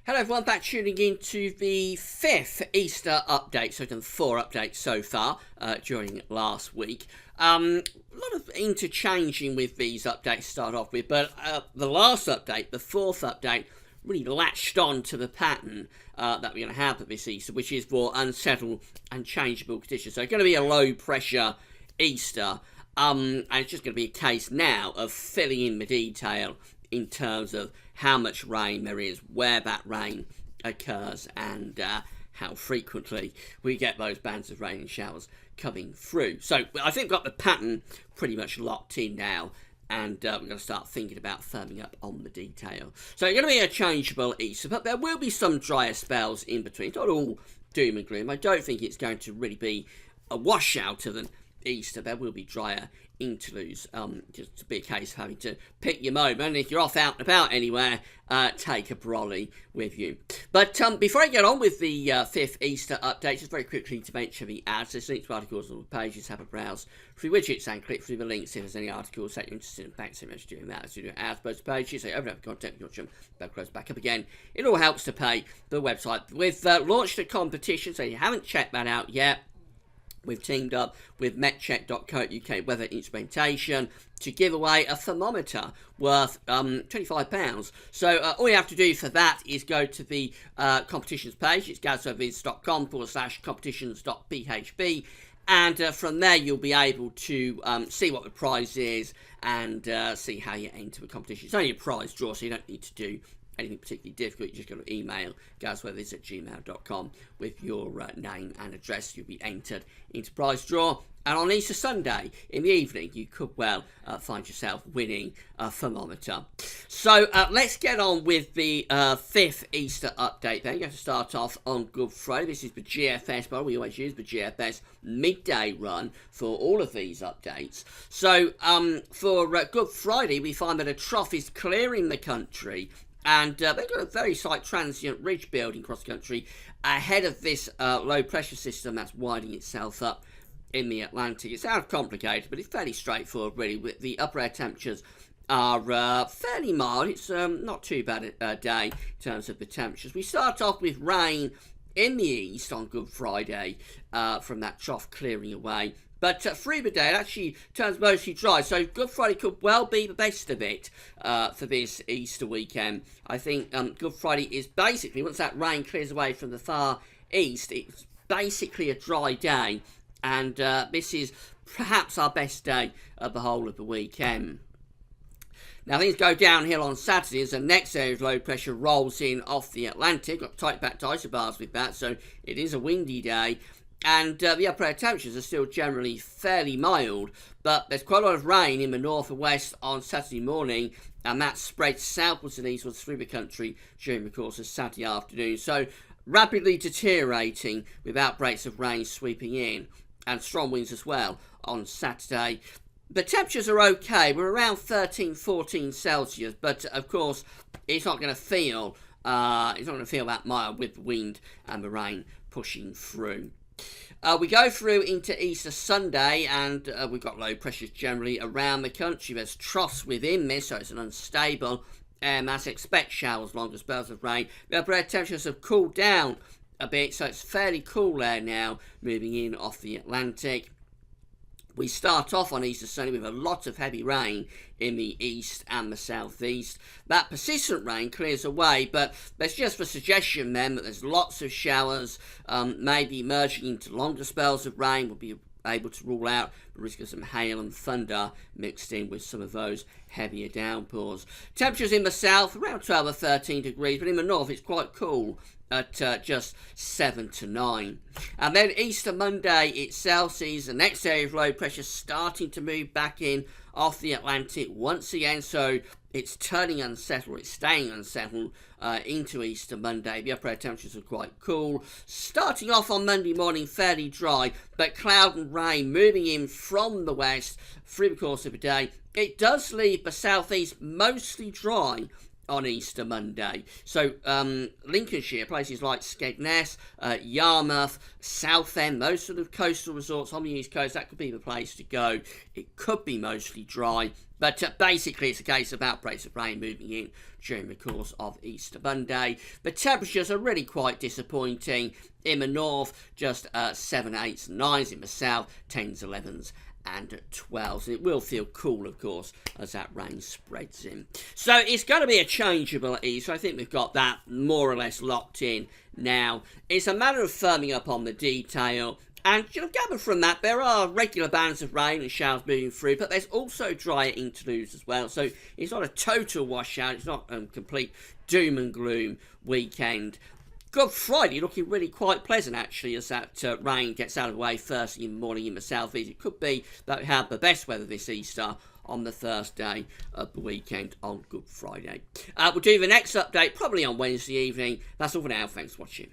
Hello everyone, back tuning in to the 5th Easter update. So we've done 4 updates so far during last week. A lot of interchanging with these updates to start off with, but the last update, the 4th update, really latched on to the pattern that we're going to have this Easter, which is for unsettled and changeable conditions. So it's going to be a low pressure Easter, and it's just going to be a case now of filling in the detail in terms of how much rain there is, where that rain occurs, and how frequently we get those bands of rain and showers coming through. So I think we've got the pattern pretty much locked in now, and we're going to start thinking about firming up on the detail. So it's going to be a changeable Easter, but there will be some drier spells in between. It's not all doom and gloom. I don't think it's going to really be a washout of an Easter. There will be drier interludes, just to be a case of having to pick your moment. And if you're off out and about anywhere, take a brolly with you. But before I get on with the 5th Easter update, just very quickly to mention the ads. There's links to articles on the pages. Have a browse through widgets and click through the links if there's any articles that you're interested in. Thanks so much for doing that. As you do ads, both pages, so you open up the content, watch them, they'll close back up again. It all helps to pay the website. We've launched a competition, so if you haven't checked that out yet, we've teamed up with metcheck.co.uk Weather Instrumentation to give away a thermometer worth £25. So all you have to do for that is go to the competitions page. It's gazsoviz.com/competitions.php. And from there, you'll be able to see what the prize is and see how you enter the competition. It's only a prize draw, so you don't need to do anything particularly difficult. You just got to email gazweathers@gmail.com with your name and address. You'll be entered into prize draw, and on Easter Sunday in the evening you could well find yourself winning a thermometer. So let's get on with the 5th Easter update then. You have to start off on Good Friday. This is the GFS, but we always use the GFS midday run for all of these updates. So for Good Friday, we find that a trough is clearing the country, and they've got a very slight transient ridge building cross country ahead of this low pressure system that's winding itself up in the Atlantic. It sounds complicated, but it's fairly straightforward really. The upper air temperatures are fairly mild. It's not too bad a day in terms of the temperatures. We start off with rain in the east on Good Friday from that trough clearing away. But through the day, it actually turns mostly dry. So Good Friday could well be the best of it for this Easter weekend. I think Good Friday is basically, once that rain clears away from the far east, it's basically a dry day. And this is perhaps our best day of the whole of the weekend. Now things go downhill on Saturday as the next area of low pressure rolls in off the Atlantic. Got tight backed isobars with that, so it is a windy day. And the upper air temperatures are still generally fairly mild, but there's quite a lot of rain in the north and west on Saturday morning, and that spreads southwards and eastwards through the country during the course of Saturday afternoon. So rapidly deteriorating with outbreaks of rain sweeping in, and strong winds as well on Saturday. The temperatures are okay. We're around 13-14 Celsius, but of course it's not going to feel that mild with the wind and the rain pushing through. We go through into Easter Sunday, and we've got low pressures generally around the country. There's troughs within this, so it's an unstable air mass. Expect showers, longer spells of rain. The upper air temperatures have cooled down a bit, so it's fairly cool there now, moving in off the Atlantic. We start off on Easter Sunday with a lot of heavy rain in the east and the southeast. That persistent rain clears away, but there's just a suggestion then that there's lots of showers, maybe merging into longer spells of rain. We'll be able to rule out the risk of some hail and thunder mixed in with some of those heavier downpours. Temperatures in the south around 12 or 13 degrees, but in the north it's quite cool at just 7 to 9. And then Easter Monday itself sees the next area of low pressure starting to move back in off the Atlantic once again, so it's turning unsettled, it's staying unsettled into Easter Monday. The upper air temperatures are quite cool. Starting off on Monday morning fairly dry, but cloud and rain moving in from the west through the course of the day. It does leave the southeast mostly dry on Easter Monday. So Lincolnshire, places like Skegness, Yarmouth, Southend, those sort of coastal resorts on the east coast, that could be the place to go. It could be mostly dry But basically, it's a case of outbreaks of rain moving in during the course of Easter Monday. The temperatures are really quite disappointing. In the north, just 7, 8s, 9s. In the south, 10s, 11s, and 12s. It will feel cool, of course, as that rain spreads in. So it's going to be a changeable east. So I think we've got that more or less locked in now. It's a matter of firming up on the detail. And gather from that, there are regular bands of rain and showers moving through, but there's also drier interludes as well. So it's not a total washout. It's not a complete doom and gloom weekend. Good Friday looking really quite pleasant, actually, as that rain gets out of the way first in the morning in the southeast. It could be that we have the best weather this Easter on the first day of the weekend on Good Friday. We'll do the next update probably on Wednesday evening. That's all for now. Thanks for watching.